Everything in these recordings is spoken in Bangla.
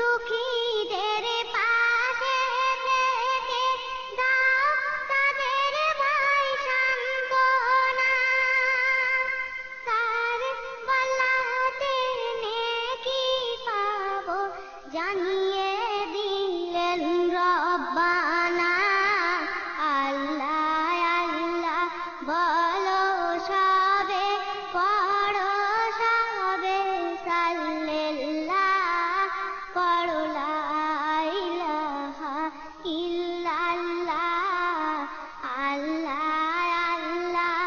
দুঃখীদের পাশে থেকে দাও তাদের ভাই সান্ত্বনা, কার বলাতে নেকি পাবো জানিয়ে দিলেন রব্বানা। আল্লাহ আল্লাহ বলো সবে, পড়ো সবে সাল্লাল্লাহ, পড়ো লা ইলাহা ইল্লাল্লাহ। আল্লাহ আল্লাহ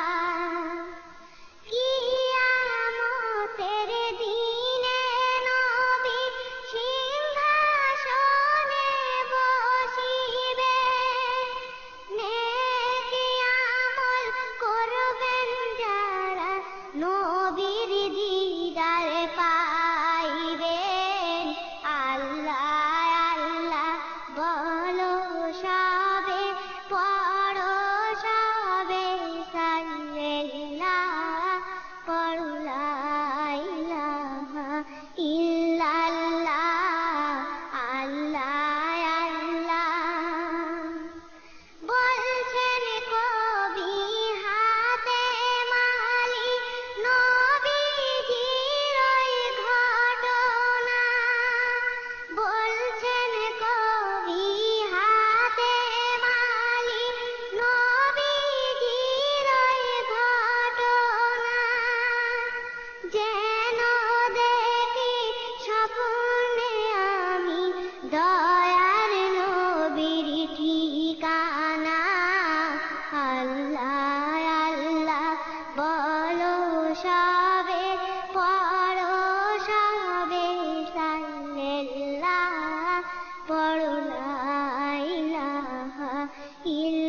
কিয়ামতের দিনে নবী সিংহাসনে বসিবে, নেকি আমল করবেন যারা নবীর দিদার পাইবেন। আল্লাহ আল্লাহ বলো সবে, পড়ো সবে সাল্লাল্লাহ, পড়ো লা ইলাহা ইল্লাল্লাহ। আল্লাহ আল্লাহ বলছেন কবি হাতেম আলী নবীজির ওই ঘটনা, বলছেন কবি হাতেম আলী নবীজির ওই ঘটনা, যেন দেখি স্বপ্নে আমি দয়ার নবীর ঠিকানা। আল্লাহ আল্লাহ বলো সবে, পড়ো সবে সাল্লাল্লাহ, পড়ো লা ইলাহা ইল্লাল্লাহ।